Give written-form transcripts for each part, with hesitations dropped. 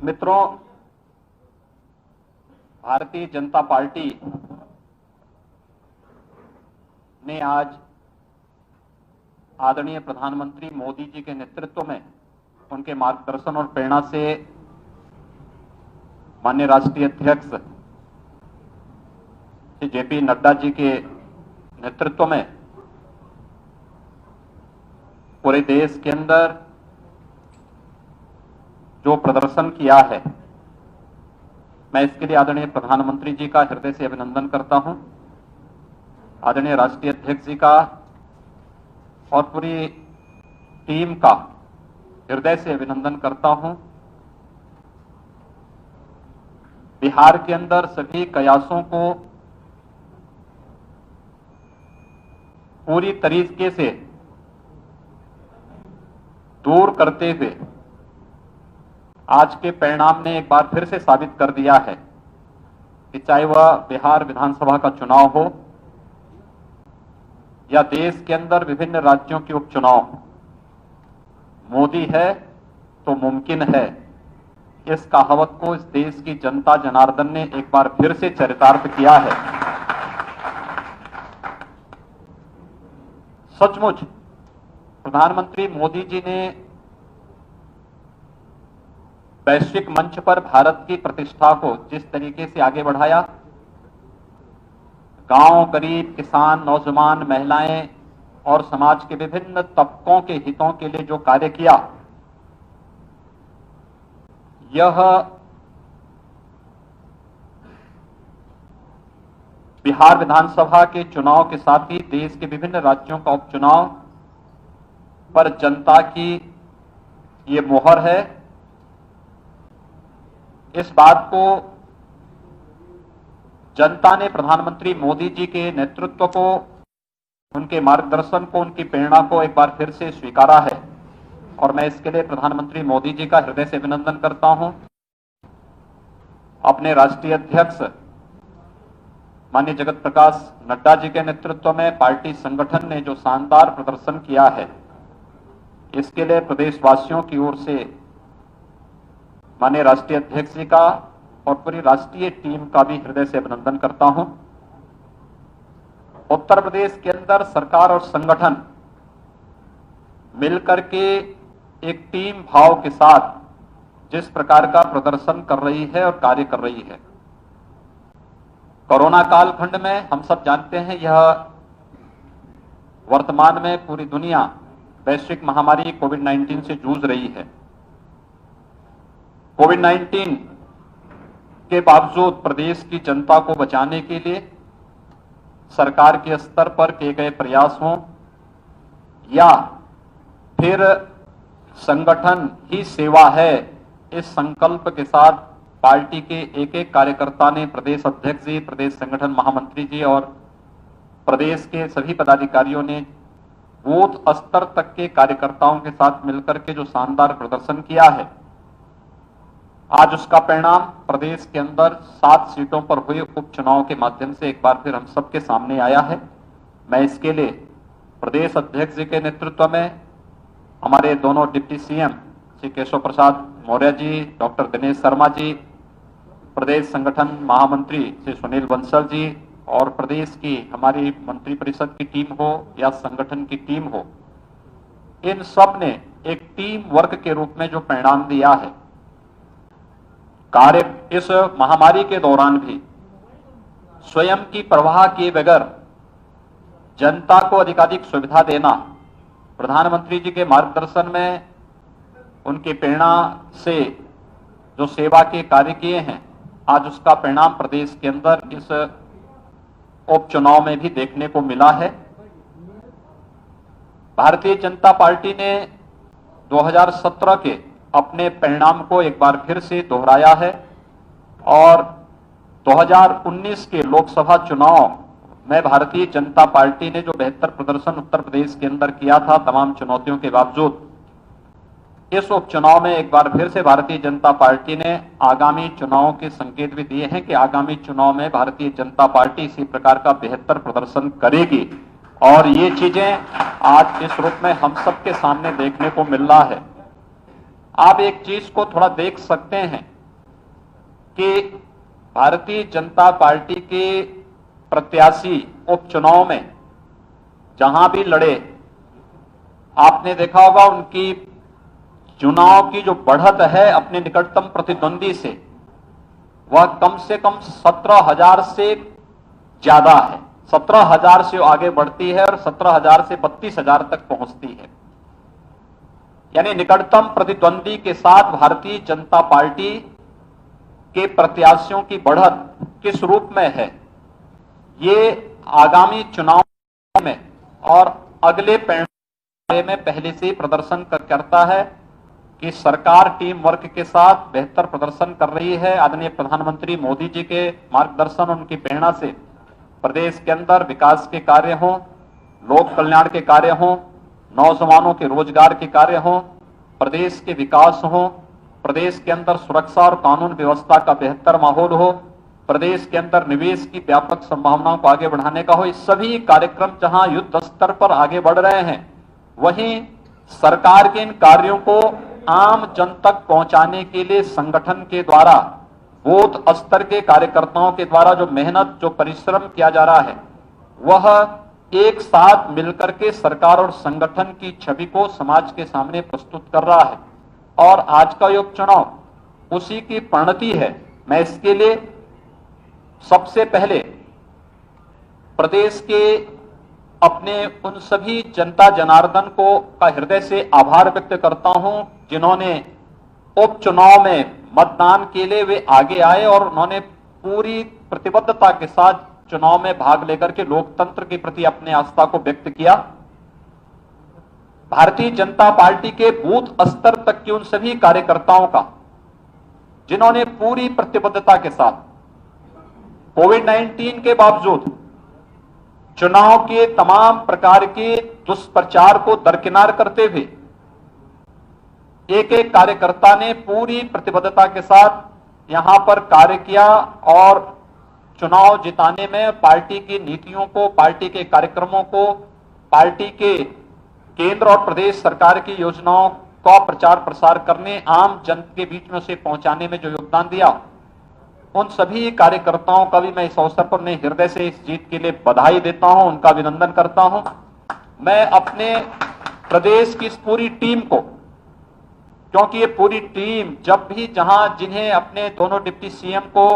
मित्रों, भारतीय जनता पार्टी ने आज आदरणीय प्रधानमंत्री मोदी जी के नेतृत्व में, उनके मार्गदर्शन और प्रेरणा से माननीय राष्ट्रीय अध्यक्ष श्री जेपी नड्डा जी के नेतृत्व में पूरे देश के अंदर जो प्रदर्शन किया है, मैं इसके लिए आदरणीय प्रधानमंत्री जी का हृदय से अभिनंदन करता हूं, आदरणीय राष्ट्रीय अध्यक्ष जी का और पूरी टीम का हृदय से अभिनंदन करता हूं। बिहार के अंदर सभी कयासों को पूरी तरीके से दूर करते हुए आज के परिणाम ने एक बार फिर से साबित कर दिया है कि चाहे वह बिहार विधानसभा का चुनाव हो या देश के अंदर विभिन्न राज्यों के उपचुनाव, मोदी है तो मुमकिन है, इस कहावत को इस देश की जनता जनार्दन ने एक बार फिर से चरितार्थ किया है। सचमुच प्रधानमंत्री मोदी जी ने वैश्विक मंच पर भारत की प्रतिष्ठा को जिस तरीके से आगे बढ़ाया, गांव, गरीब, किसान, नौजवान, महिलाएं और समाज के विभिन्न तबकों के हितों के लिए जो कार्य किया, यह बिहार विधानसभा के चुनाव के साथ ही देश के विभिन्न राज्यों का उपचुनाव पर जनता की ये मोहर है। इस बात को जनता ने प्रधानमंत्री मोदी जी के नेतृत्व को, उनके मार्गदर्शन को, उनकी प्रेरणा को एक बार फिर से स्वीकारा है और मैं इसके लिए प्रधानमंत्री मोदी जी का हृदय से अभिनंदन करता हूं। अपने राष्ट्रीय अध्यक्ष माननीय जगत प्रकाश नड्डा जी के नेतृत्व में पार्टी संगठन ने जो शानदार प्रदर्शन किया है, इसके लिए प्रदेशवासियों की ओर से माननीय राष्ट्रीय अध्यक्ष जी का और पूरी राष्ट्रीय टीम का भी हृदय से अभिनंदन करता हूं। उत्तर प्रदेश के अंदर सरकार और संगठन मिलकर के एक टीम भाव के साथ जिस प्रकार का प्रदर्शन कर रही है और कार्य कर रही है, कोरोना कालखंड में हम सब जानते हैं, यह वर्तमान में पूरी दुनिया वैश्विक महामारी कोविड-19 से जूझ रही है। कोविड-19 के बावजूद प्रदेश की जनता को बचाने के लिए सरकार के स्तर पर किए गए प्रयास हों या फिर संगठन ही सेवा है, इस संकल्प के साथ पार्टी के एक एक कार्यकर्ता ने, प्रदेश अध्यक्ष जी, प्रदेश संगठन महामंत्री जी और प्रदेश के सभी पदाधिकारियों ने बूथ स्तर तक के कार्यकर्ताओं के साथ मिलकर के जो शानदार प्रदर्शन किया है, आज उसका परिणाम प्रदेश के अंदर 7 सीटों पर हुए उपचुनाव के माध्यम से एक बार फिर हम सबके सामने आया है। मैं इसके लिए प्रदेश अध्यक्ष जी के नेतृत्व में हमारे दोनों deputy CM Shri Keshav Prasad Maurya ji, doctor Dinesh Sharma ji, प्रदेश संगठन महामंत्री श्री सुनील बंसल जी और प्रदेश की हमारी मंत्री परिषद की टीम हो या संगठन की टीम हो, इन सब ने एक टीम वर्क के रूप में जो परिणाम दिया है, कार्य इस महामारी के दौरान भी स्वयं की परवाह किए बगैर जनता को अधिकाधिक सुविधा देना, प्रधानमंत्री जी के मार्गदर्शन में उनकी प्रेरणा से जो सेवा के कार्य किए हैं, आज उसका परिणाम प्रदेश के अंदर इस उपचुनाव में भी देखने को मिला है। भारतीय जनता पार्टी ने 2017 के अपने परिणाम को एक बार फिर से दोहराया है और 2019 के लोकसभा चुनाव में भारतीय जनता पार्टी ने जो बेहतर प्रदर्शन उत्तर प्रदेश के अंदर किया था, तमाम चुनौतियों के बावजूद, इस उपचुनाव में एक बार फिर से भारतीय जनता पार्टी ने आगामी चुनावों के संकेत भी दिए हैं कि आगामी चुनाव में भारतीय जनता पार्टी इसी प्रकार का बेहतर प्रदर्शन करेगी और ये चीजें आज इस रूप में हम सबके सामने देखने को मिल रहा है। आप एक चीज को थोड़ा देख सकते हैं कि भारतीय जनता पार्टी के प्रत्याशी उपचुनाव में जहां भी लड़े, आपने देखा होगा उनकी चुनाव की जो बढ़त है अपने निकटतम प्रतिद्वंदी से, वह कम से कम 17,000 से ज्यादा है। 17,000 से आगे बढ़ती है और 17,000 से 32,000 तक पहुंचती है। यानी निकटतम प्रतिद्वंदी के साथ भारतीय जनता पार्टी के प्रत्याशियों की बढ़त किस रूप में है, ये आगामी चुनाव में और अगले परिणाम में पहले से ही प्रदर्शन करता है कि सरकार टीम वर्क के साथ बेहतर प्रदर्शन कर रही है। आदरणीय प्रधानमंत्री मोदी जी के मार्गदर्शन, उनकी प्रेरणा से प्रदेश के अंदर विकास के कार्य हों, लोक कल्याण के कार्य हों, नौजवानों के रोजगार के कार्य हों, प्रदेश के विकास हो, प्रदेश के अंदर सुरक्षा और कानून व्यवस्था का बेहतर माहौल हो, प्रदेश के अंदर निवेश की व्यापक संभावनाओं को आगे बढ़ाने का हो। इस सभी कार्यक्रम जहां युद्ध स्तर पर आगे बढ़ रहे हैं, वहीं सरकार के इन कार्यों को आम जन तक पहुंचाने के लिए संगठन के द्वारा, बूथ स्तर के कार्यकर्ताओं के द्वारा जो मेहनत, जो परिश्रम किया जा रहा है, वह एक साथ मिलकर के सरकार और संगठन की छवि को समाज के सामने प्रस्तुत कर रहा है। और आज का ये उपचुनाव उसी की परिणति है। मैं इसके लिए सबसे पहले प्रदेश के अपने उन सभी जनता जनार्दन को का हृदय से आभार व्यक्त करता हूं, जिन्होंने उपचुनाव में मतदान के लिए वे आगे आए और उन्होंने पूरी प्रतिबद्धता के साथ चुनाव में भाग लेकर के लोकतंत्र के प्रति अपने आस्था को व्यक्त किया। भारतीय जनता पार्टी के बूथ स्तर तक के उन सभी कार्यकर्ताओं का, जिन्होंने पूरी प्रतिबद्धता के साथ कोविड-19 के बावजूद चुनाव के तमाम प्रकार के दुष्प्रचार को दरकिनार करते हुए एक एक कार्यकर्ता ने पूरी प्रतिबद्धता के साथ यहां पर कार्य किया और चुनाव जिताने में पार्टी की नीतियों को, पार्टी के कार्यक्रमों को, पार्टी के केंद्र और प्रदेश सरकार की योजनाओं का प्रचार प्रसार करने, आम जन के बीच में उसे पहुंचाने में जो योगदान दिया, उन सभी कार्यकर्ताओं का भी मैं इस अवसर पर अपने हृदय से इस जीत के लिए बधाई देता हूं, उनका अभिनंदन करता हूं। मैं अपने प्रदेश की इस पूरी टीम को, क्योंकि ये पूरी टीम जब भी जिन्हें अपने दोनों डिप्टी सीएम को,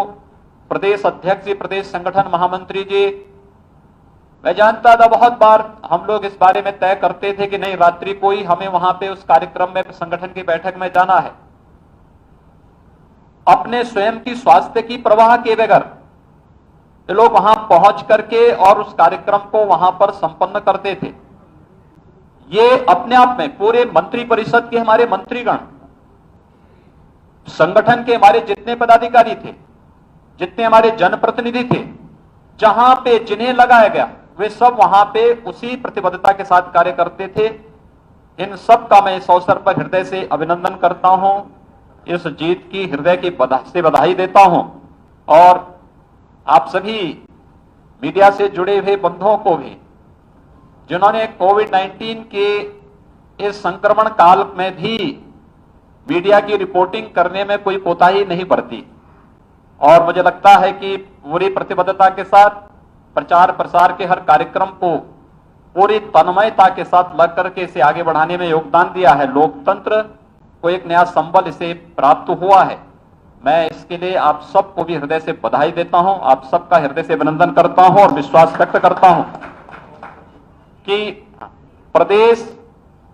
प्रदेश अध्यक्ष जी, प्रदेश संगठन महामंत्री जी, मैं जानता था बहुत बार हम लोग इस बारे में तय करते थे कि नहीं, रात्रि को ही हमें वहां पे उस कार्यक्रम में, संगठन की बैठक में जाना है। अपने स्वयं की स्वास्थ्य की परवाह किए बगैर ये लोग वहां पहुंच करके और उस कार्यक्रम को वहां पर संपन्न करते थे। ये अपने आप में पूरे मंत्री परिषद के हमारे मंत्रीगण, संगठन के हमारे जितने पदाधिकारी थे, जितने हमारे जनप्रतिनिधि थे, जहां पे जिन्हें लगाया गया वे सब वहां पे उसी प्रतिबद्धता के साथ कार्य करते थे। इन सब का मैं इस अवसर पर हृदय से अभिनंदन करता हूं, इस जीत की हृदय की बधाई देता हूं। और आप सभी मीडिया से जुड़े हुए बंधुओं को भी, जिन्होंने कोविड-19 के इस संक्रमण काल में भी मीडिया की रिपोर्टिंग करने में कोई कोताही नहीं बरती, और मुझे लगता है कि पूरी प्रतिबद्धता के साथ प्रचार प्रसार के हर कार्यक्रम को पूरी तन्मयता के साथ लग करके इसे आगे बढ़ाने में योगदान दिया है। लोकतंत्र को एक नया संबल इसे प्राप्त हुआ है। मैं इसके लिए आप सबको भी हृदय से बधाई देता हूं, आप सबका हृदय से अभिनंदन करता हूं और विश्वास व्यक्त करता हूं कि प्रदेश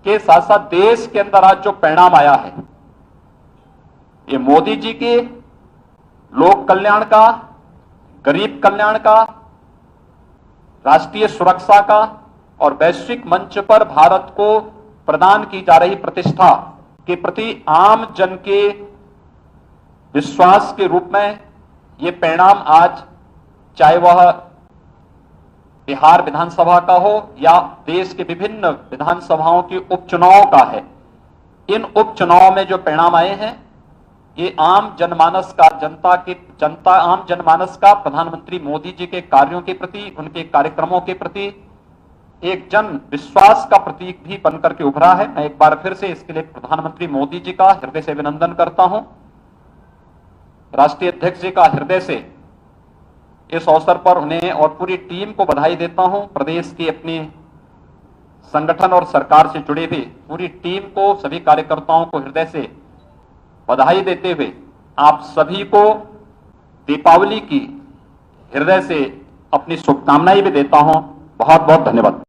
के साथ साथ देश के अंदर आज जो परिणाम आया है, ये मोदी जी के लोक कल्याण का, गरीब कल्याण का, राष्ट्रीय सुरक्षा का और वैश्विक मंच पर भारत को प्रदान की जा रही प्रतिष्ठा के प्रति आम जन के विश्वास के रूप में ये परिणाम आज, चाहे वह बिहार विधानसभा का हो या देश के विभिन्न विधानसभाओं के उपचुनाव का है, इन उपचुनाव में जो परिणाम आए हैं, ये आम जनमानस का, आम जनमानस का प्रधानमंत्री मोदी जी के कार्यों के प्रति, उनके कार्यक्रमों के प्रति एक जन विश्वास का प्रतीक भी बनकर के उभरा है। मैं एक बार फिर से इसके लिए प्रधानमंत्री मोदी जी का हृदय से अभिनंदन करता हूं। राष्ट्रीय अध्यक्ष जी का हृदय से इस अवसर पर उन्हें और पूरी टीम को बधाई देता हूं। प्रदेश की अपनी संगठन और सरकार से जुड़ी हुई पूरी टीम को, सभी कार्यकर्ताओं को हृदय से बधाई देते हुए आप सभी को दीपावली की हृदय से अपनी शुभकामनाएं भी देता हूं। बहुत बहुत धन्यवाद।